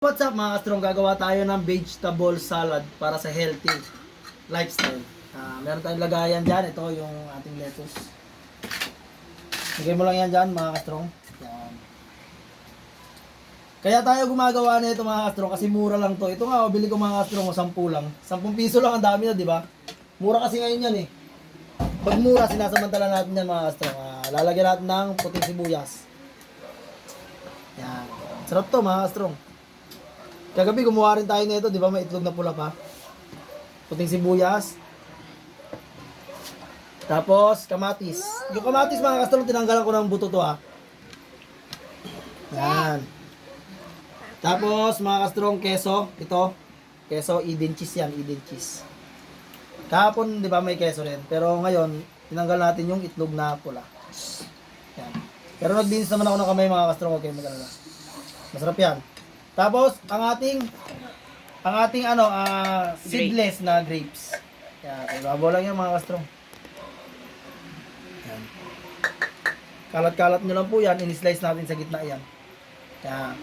What's up mga kastrong? Gagawa tayo ng vegetable salad para sa healthy lifestyle. Meron tayong lagayan dyan. Ito yung ating lettuce. Lagay mo lang yan dyan mga kastrong. Yan. Kaya tayo gumagawa nito mga kastrong kasi mura lang to. Ito nga, bili ko mga kastrong, 10 lang. 10 piso lang, ang dami na, di ba? Mura kasi ngayon yan eh. Pag mura, sinasamantala natin yan mga kastrong. Lalagyan natin ng puting sibuyas. Yan. Sarap to mga kastrong. Kagabi gumawa rin tayo nito, di ba? May itlog na pula pa. Puting sibuyas. Tapos kamatis. Yung kamatis mga kastrong, tinanggalan ko ng buto to ha. Yan. Tapos mga kastrong, keso. Ito. Keso, Eden cheese yan. Eden cheese. Kahapon, di ba, may keso rin. Pero ngayon, tinanggal natin yung itlog na pula. Yan. Pero naglinis naman ako ng kamay mga kastrong. Okay, maganda. Masarap yan. Tapos, ang ating seedless na grapes. Yan. Ibabaw lang yan mga kastrong. Yan. Kalat-kalat nyo lang po yan. In-slice natin sa gitna yan. Yan.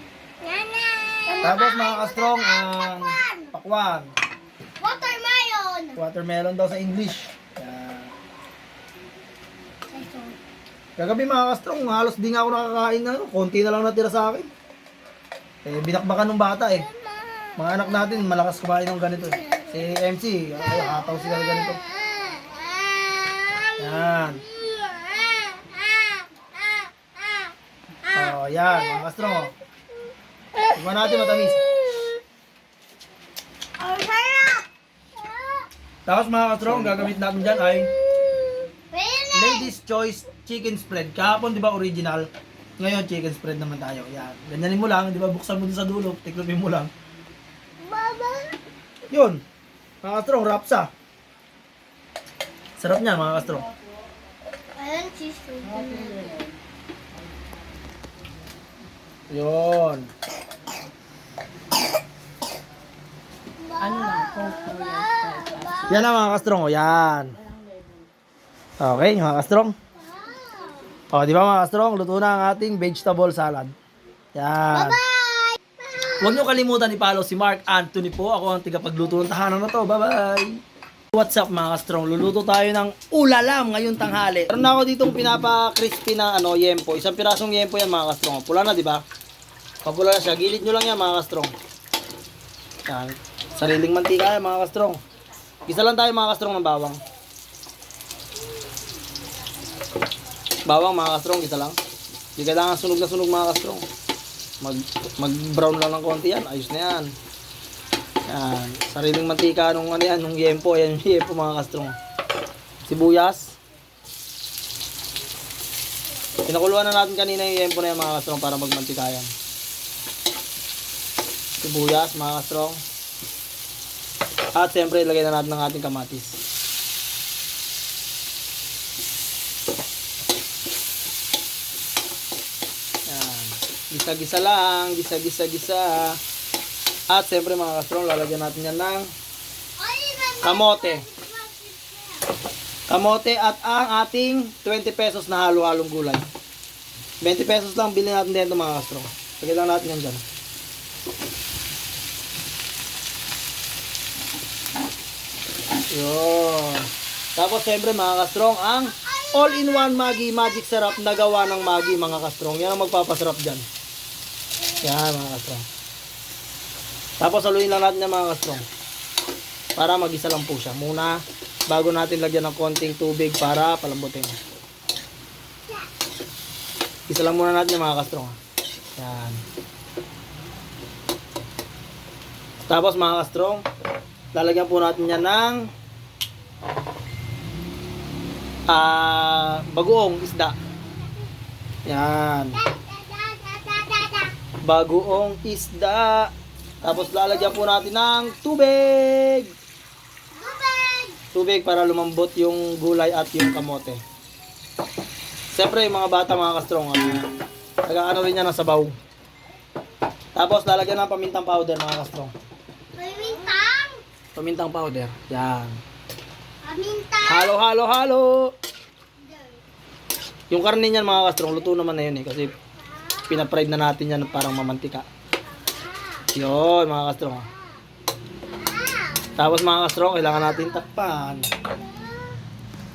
Tapos mga kastrong, ang pakwan. Watermelon! Watermelon daw sa English. Yan. Kagabi mga kastrong, halos di nga ako nakakain na. Konti na lang natira sa akin. Binakbakan ng bata eh. Mga anak natin, malakas kumain ng ganito eh. Si MC, ay, hataw sila ganito. Yan. Oh, yan, mga kastrong oh. Tignan natin matamis. Ang sarap! Tapos mga kastrong, gagamit natin dyan ay Really? Lady's Choice Chicken Spread. Kahapon di ba original? Ngayon chicken spread naman tayo. Yan. Ganyanin mo lang, di ba? Buksan mo dun sa dulo, tiklopin mo lang. Baba! Yun. Mga kastrong, rapsa. Sarap niya mga kastrong. Ayan, cheese food. Yun. Yan na mga kastrong. O, yan. Okay, mga kastrong. O, di ba mga kastrong? Luto na ang ating vegetable salad. Yan. Bye! Huwag nyo kalimutan i-follow si Mark Anthony po. Ako ang tigapagluto ng tahanan na to. Bye-bye! What's up mga kastrong? Luluto tayo ng ulalam ngayong tanghali. Meron na ako ditong pinapa-crispy na yempo. Isang pirasong yempo yan mga kastrong. Pula na, di ba? Papula na siya. Gilid nyo lang yan mga kastrong. Yan. Sariling mantika yan mga kastrong. Isa lang tayo mga kastrong ng bawang. Bawang mga kastrong, isa lang. Hindi kailangan sunog na sunog mga kastrong. Mag-brown lang ng konti yan. Ayos na yan. Yan. Sariling mantika nung nung yempo. Ayan yung yempo mga kastrong. Sibuyas. Pinakuluan na natin kanina yung yempo na yan mga kastrong para magmantika yan. Sibuyas mga kastrong. At siyempre ilagay na natin ng ating kamatis. Yan. Gisa-gisa lang. Gisa-gisa-gisa. At siyempre mga kastrong, lalagyan natin yan ng kamote. Kamote at ang ating 20 pesos na halo-halong gulay. 20 pesos lang bilhin natin dito mga kastrong. Lagyan lang natin yan dyan. Yun. Tapos siyempre mga kastrong, ang all-in-one Maggi Magic Sarap na gawa ng Maggi mga kastrong. Yan ang magpapasarap dyan. Yan mga kastrong. Tapos haluin lang natin yung mga kastrong. Para mag-isa lang po siya. Muna, bago natin lagyan ng konting tubig para palambutin. Isa lang muna natin yung mga kastrong. Yan. Tapos mga kastrong, lalagyan po natin yan ng bagoong isda. Yan. Bagoong isda. Tapos lalagyan po natin ng tubig. Tubig para lumambot yung gulay at yung kamote. Siyempre yung mga bata mga kastrong, nag-ano rin yan ng sabaw. Tapos lalagyan ng pamintang powder mga kastrong. Pamintang! Pamintang powder. Yan. Pamintang! Halo, halo, halo. Yung karne niyan mga kastrong, luto naman na yun eh. Kasi pinapride na natin yan parang mamantika. Yun, mga kastrong. Tapos mga kastrong, kailangan natin takpan.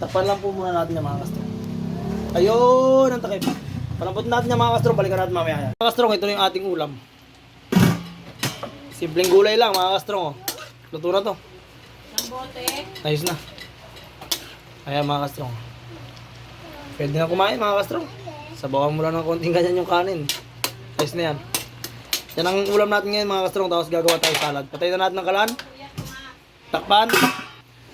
Takpan lang po muna natin yung mga kastrong. Ayun, ang takip. Palampot natin yung mga kastrong, balikan natin mamaya yan. Mga kastrong, ito na yung ating ulam. Simpleng gulay lang mga kastrong. Oh. Luto na to. Ng bote. Ayos na. Ayan mga kastrong. Pwede na kumain mga kastrong. Sabawan mo lang ng konting ganyan yung kanin. Ayos na yan. Yan ang ulam natin ngayon mga kastrong. Tapos gagawa tayo salad. Patayin na natin ng kalan. Takpan.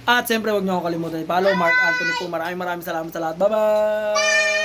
At siyempre huwag niyo ako kalimutan i-follow Mark Anthony po. Maraming salamat sa lahat. Bye bye!